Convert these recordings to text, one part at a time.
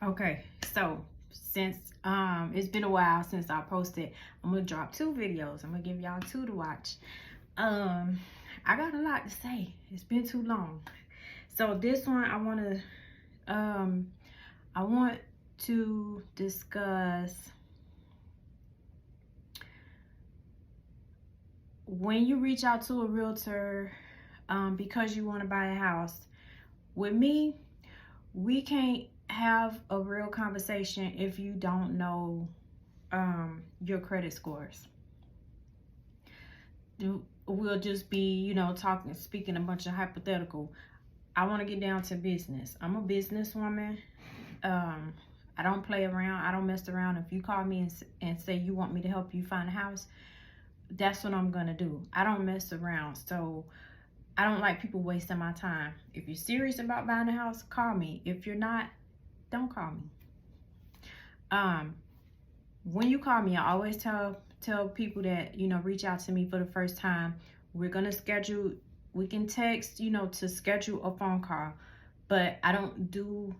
Okay, so since it's been a while since I posted, I'm gonna drop 2 videos. I'm gonna give y'all 2 to watch. I got a lot to say. It's been too long. So this one I want to discuss when you reach out to a realtor because you want to buy a house. With me, we can't have a real conversation if you don't know your credit scores. We'll just be, speaking a bunch of hypothetical. I want to get down to business. I'm a businesswoman. I don't play around. I don't mess around. If you call me and say you want me to help you find a house, that's what I'm going to do. I don't mess around. So I don't like people wasting my time. If you're serious about buying a house, call me. If you're not, don't call me. When you call me, I always tell people that, reach out to me for the first time. We're going to schedule, we can text, to schedule a phone call, but I don't do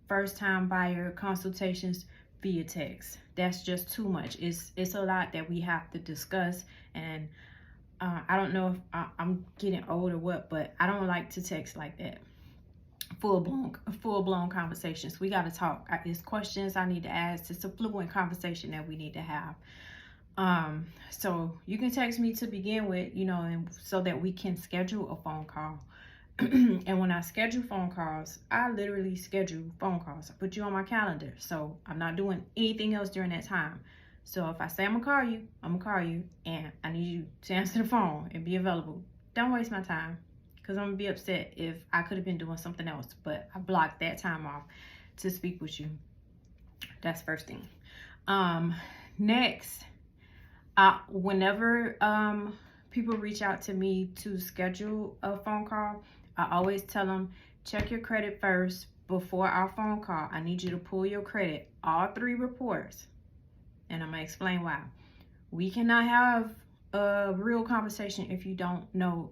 first time buyer consultations via text. That's just too much. It's a lot that we have to discuss, and I don't know if I'm getting old or what, but I don't like to text like that. Full blown conversations. We got to talk. It's questions I need to ask. It's a fluent conversation that we need to have. So you can text me to begin with, and so that we can schedule a phone call. And when I schedule phone calls, I literally schedule phone calls. I put you on my calendar, so I'm not doing anything else during that time. So if I say I'm gonna call you, I'm gonna call you, and I need you to answer the phone and be available. Don't waste my time, because I'm gonna be upset if I could have been doing something else, but I blocked that time off to speak with you. That's first thing. Next, whenever people reach out to me to schedule a phone call, I always tell them, check your credit first before our phone call. I need you to pull your credit, all 3 reports, and I'm gonna explain why. We cannot have a real conversation if you don't know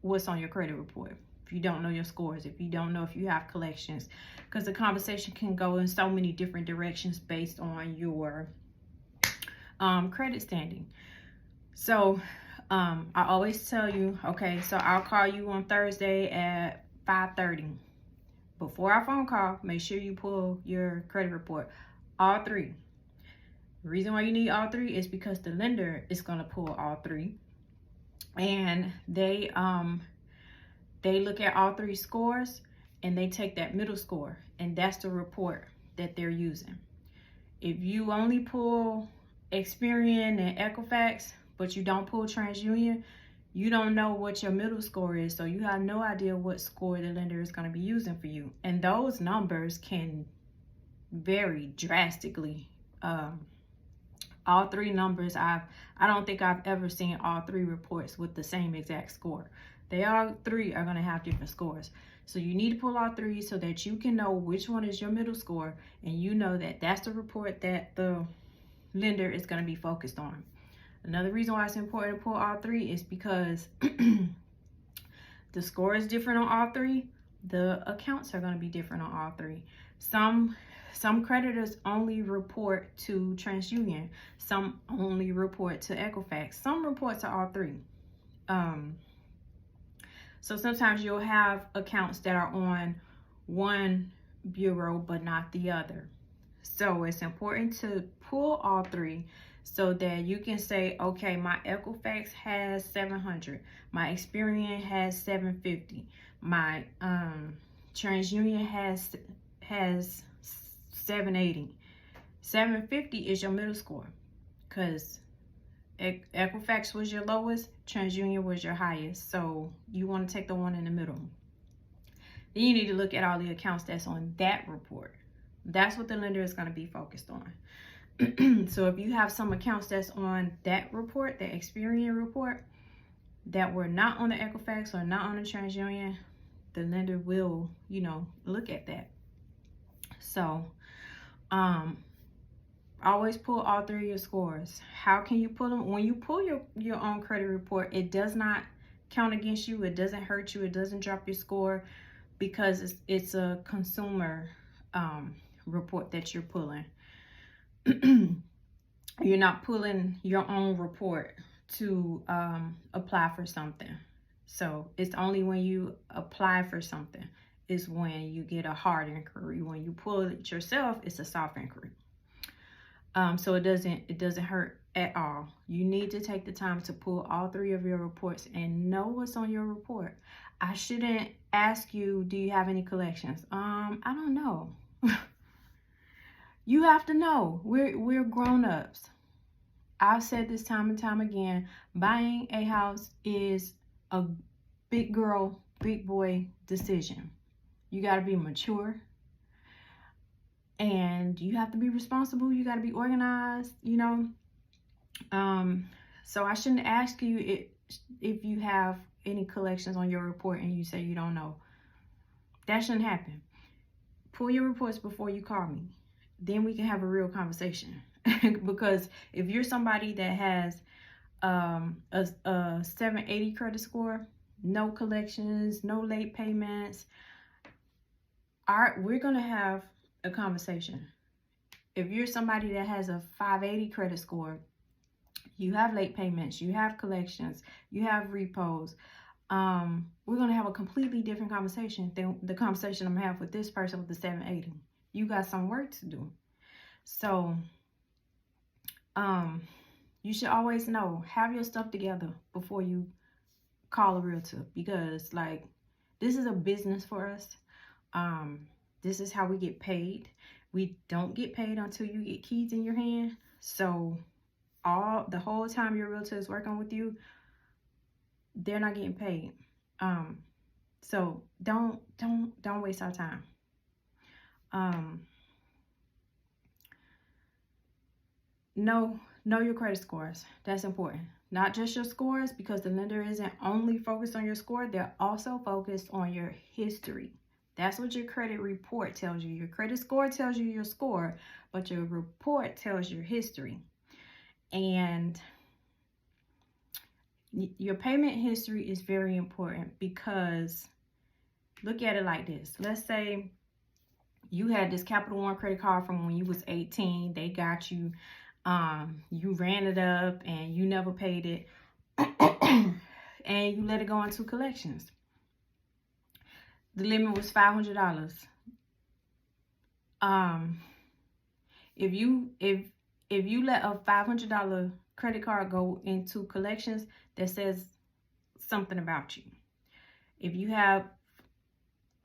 what's on your credit report, if you don't know your scores, if you don't know if you have collections, because the conversation can go in so many different directions based on your credit standing. So I always tell you, okay, so I'll call you on Thursday at 5:30. Before our phone call, make sure you pull your credit report, all 3. The reason why you need all 3 is because the lender is going to pull all 3, and they look at all 3 scores, and they take that middle score, and that's the report that they're using. If you only pull Experian and Equifax, but you don't pull TransUnion, you don't know what your middle score is, so you have no idea what score the lender is going to be using for you, and those numbers can vary drastically. All 3 numbers, I don't think I've ever seen all 3 reports with the same exact score. They all 3 are going to have different scores. So you need to pull all 3 so that you can know which one is your middle score, and you know that that's the report that the lender is going to be focused on. Another reason why it's important to pull all 3 is because the score is different on all 3. The accounts are going to be different on all 3. Some creditors only report to TransUnion. Some only report to Equifax. Some report to all 3. So sometimes you'll have accounts that are on one bureau but not the other. So it's important to pull all 3 so that you can say, okay, my Equifax has 700, my Experian has 750, my TransUnion has 780. 750 is your middle score, because Equifax was your lowest, TransUnion was your highest. So you want to take the one in the middle. Then you need to look at all the accounts that's on that report. That's what the lender is going to be focused on. So if you have some accounts that's on that report, the Experian report, that were not on the Equifax or not on the TransUnion, the lender will, look at that. So always pull all 3 of your scores. How can you pull them? When you pull your own credit report, it does not count against you. It doesn't hurt you. It doesn't drop your score, because it's a consumer report that you're pulling. You're not pulling your own report to apply for something. So it's only when you apply for something is when you get a hard inquiry. When you pull it yourself, it's a soft inquiry. So it doesn't hurt at all. You need to take the time to pull all 3 of your reports and know what's on your report. I shouldn't ask you, do you have any collections? I don't know. You have to know. We're grown-ups. I've said this time and time again, buying a house is a big girl, big boy decision. You got to be mature. And you have to be responsible. You got to be organized, you know. So I shouldn't ask you if you have any collections on your report and you say you don't know. That shouldn't happen. Pull your reports before you call me. Then we can have a real conversation. Because if you're somebody that has a 780 credit score, no collections, no late payments, we're going to have a conversation. If you're somebody that has a 580 credit score, you have late payments, you have collections, you have repos, we're going to have a completely different conversation than the conversation I'm going to have with this person with the 780. You got some work to do. So you should always know, have your stuff together before you call a realtor, because like, this is a business for us. This is how we get paid. We don't get paid until you get keys in your hand. So the whole time your realtor is working with you, they're not getting paid. So don't waste our time. Know your credit scores. That's important. Not just your scores, because the lender isn't only focused on your score, they're also focused on your history. That's what your credit report tells you. Your credit score tells you your score, but your report tells your history. And your payment history is very important, because look at it like this. Let's say you had this Capital One credit card from when you was 18. They got you, you ran it up and you never paid it and you let it go into collections. The limit was $500. If you let a $500 credit card go into collections, that says something about you. If you have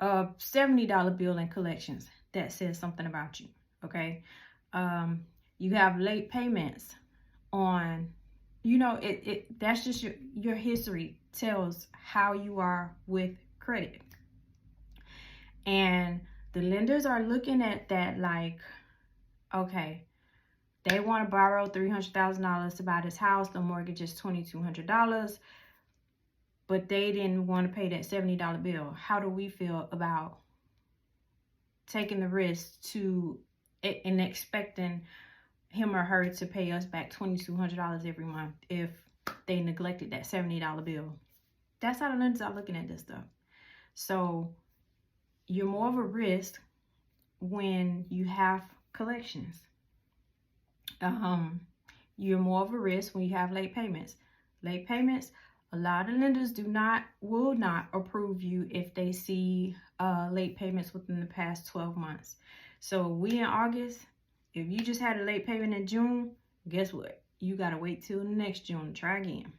a $70 bill in collections, that says something about you. Okay. You have late payments on, you know, that's just your history tells how you are with credit. And the lenders are looking at that like, okay, they want to borrow $300,000 to buy this house. The mortgage is $2,200, but they didn't want to pay that $70 bill. How do we feel about taking the risk and expecting him or her to pay us back $2,200 every month if they neglected that $70 bill? That's how the lenders are looking at this stuff. So you're more of a risk when you have collections. You're more of a risk when you have late payments. Late payments, a lot of lenders will not approve you if they see late payments within the past 12 months. So we in August, if you just had a late payment in June, guess what? You got to wait till next June to try again.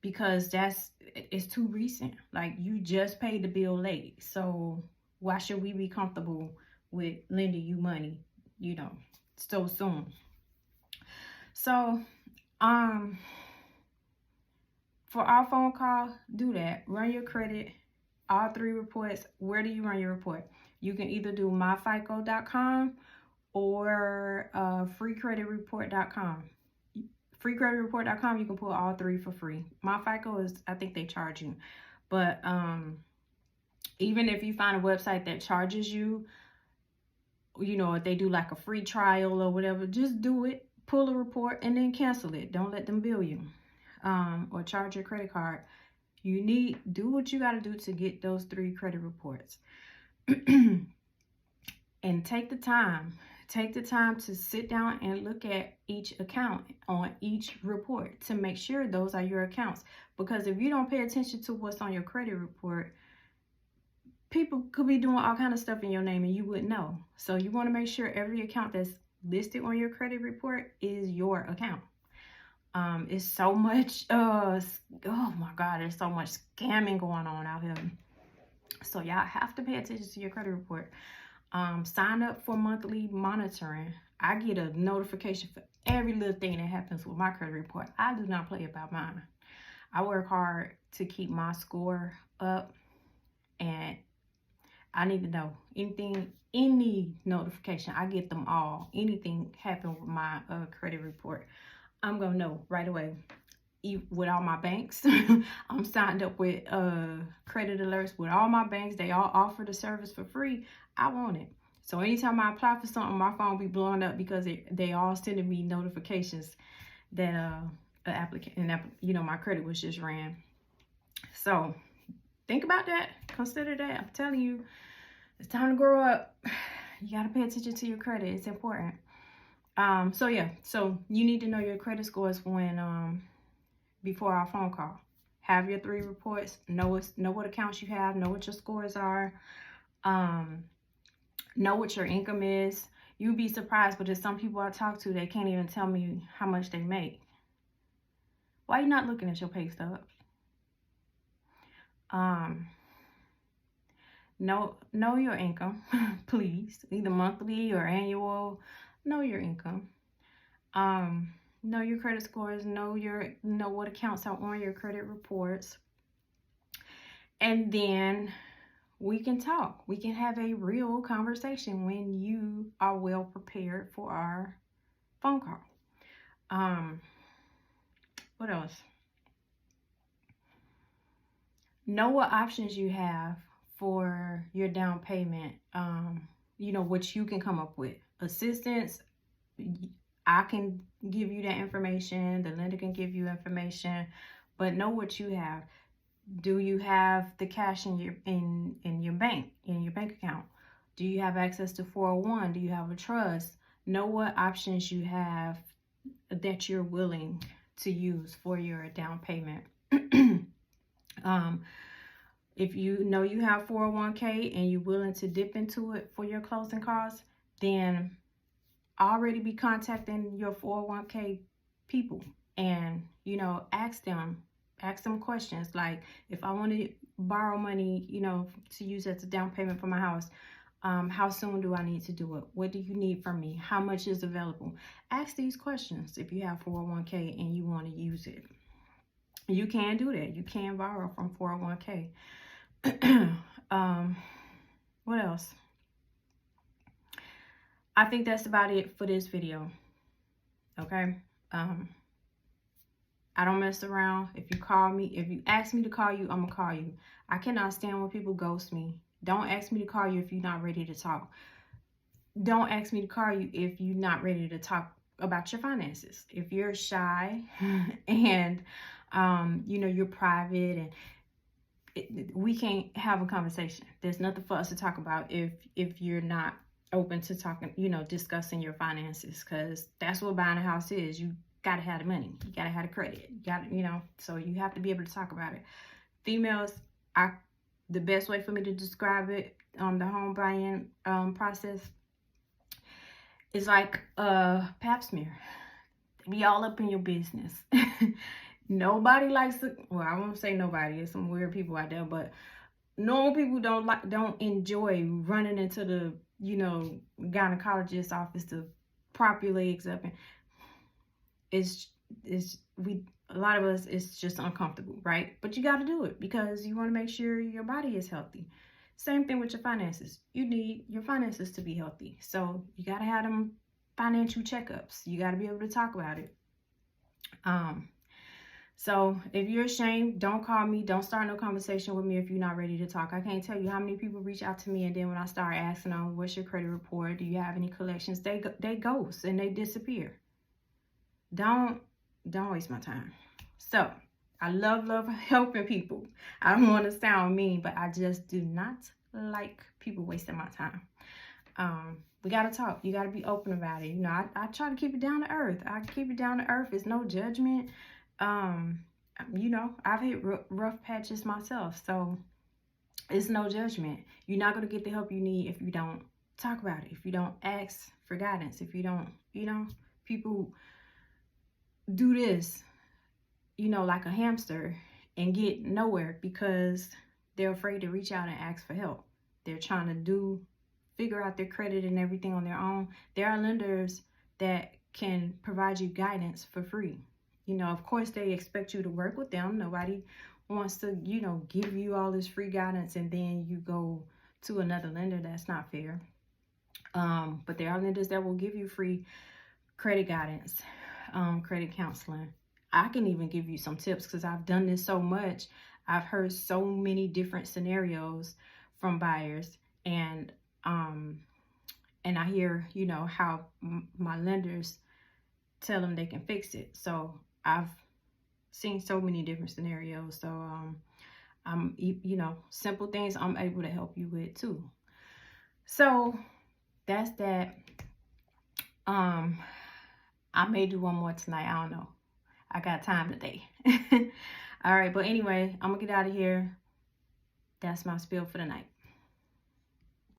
Because it's too recent. Like, you just paid the bill late. So why should we be comfortable with lending you money, you know, so soon? So, for our phone call, do that. Run your credit, all 3 reports. Where do you run your report? You can either do myfico.com or freecreditreport.com. Freecreditreport.com, you can pull all 3 for free. MyFICO is, I think they charge you. But even if you find a website that charges you, you know, if they do like a free trial or whatever, just do it. Pull a report and then cancel it. Don't let them bill you or charge your credit card. Do what you got to do to get those 3 credit reports. And take the time. Take the time to sit down and look at each account on each report to make sure those are your accounts. Because if you don't pay attention to what's on your credit report, people could be doing all kind of stuff in your name and you wouldn't know. So you want to make sure every account that's listed on your credit report is your account. It's so much, oh my God, there's so much scamming going on out here. So y'all have to pay attention to your credit report. Sign up for monthly monitoring. I get a notification for every little thing that happens with my credit report. I do not play about mine. I work hard to keep my score up, and I need to know anything, any notification. I get them all. Anything happen with my credit report, I'm gonna know right away. With all my banks, I'm signed up with credit alerts with all my banks. They all offer the service for free. I want it. So anytime I apply for something, my phone be blowing up because they all sending me notifications that my credit was just ran. So think about that. Consider that. I'm telling you, it's time to grow up. You got to pay attention to your credit. It's important. So you need to know your credit scores when before our phone call. Have your 3 reports. Know what accounts you have. Know what your scores are. Know what your income is. You'd be surprised, but there's some people I talk to, they can't even tell me how much they make. Why are you not looking at your pay stubs? Know your income, please. Either monthly or annual. Know your income. Know your credit scores. Know what accounts are on your credit reports. And then we can talk. We can have a real conversation when you are well prepared for our phone call. What else? Know what options you have for your down payment. What you can come up with. Assistance, I can give you that information. The lender can give you information, but know what you have. Do you have the cash in your bank account? Do you have access to 401? Do you have a trust? Know what options you have that you're willing to use for your down payment. If you know you have 401k and you're willing to dip into it for your closing costs, then already be contacting your 401k people and ask them questions like, if I want to borrow money to use as a down payment for my house, how soon do I need to do it? What do you need from me? How much is available? Ask these questions if you have 401k and you want to use it. You can do that. You can borrow from 401k. What else? I think that's about it for this video. Okay. I don't mess around. If you ask me to call you, I'm gonna call you. I cannot stand when people ghost me. Don't ask me to call you if you're not ready to talk. Don't ask me to call you if you're not ready to talk about your finances. If you're shy and you're private and we can't have a conversation. There's nothing for us to talk about if you're not open to talking, discussing your finances, because that's what buying a house is. You gotta have the money. You gotta have the credit. You gotta, so you have to be able to talk about it. Females, the best way for me to describe it, the home buying process is like a pap smear. Be all up in your business. Nobody likes to, well, I won't say nobody, there's some weird people out there, but normal people don't enjoy running into the, gynecologist's office to prop your legs up, and a lot of us, it's just uncomfortable, right? But you got to do it because you want to make sure your body is healthy. Same thing with your finances. You need your finances to be healthy. So you got to have them financial checkups. You got to be able to talk about it. So if you're ashamed, don't call me. Don't start no conversation with me if you're not ready to talk. I can't tell you how many people reach out to me, and then when I start asking them, what's your credit report? Do you have any collections? They ghost and they disappear. Don't waste my time. So I love helping people. I don't want to sound mean, but I just do not like people wasting my time. We got to talk. You got to be open about it. You know, I try to keep it down to earth. I keep it down to earth. It's no judgment. You know, I've hit rough patches myself. So it's no judgment. You're not going to get the help you need if you don't talk about it. If you don't ask for guidance. If you don't, you know, people do this, you know, like a hamster and get nowhere because they're afraid to reach out and ask for help. They're trying to figure out their credit and everything on their own. There are lenders that can provide you guidance for free. You know, of course, they expect you to work with them. Nobody wants to, you know, give you all this free guidance and then you go to another lender. That's not fair. But there are lenders that will give you free credit guidance, credit counseling. I can even give you some tips because I've done this so much. I've heard so many different scenarios from buyers, and I hear, you know, how my lenders tell them they can fix it. So I've seen so many different scenarios. So I'm, you know, simple things I'm able to help you with too. So that's that. I may do one more tonight. I don't know. I got time today. All right. But anyway, I'm going to get out of here. That's my spiel for the night.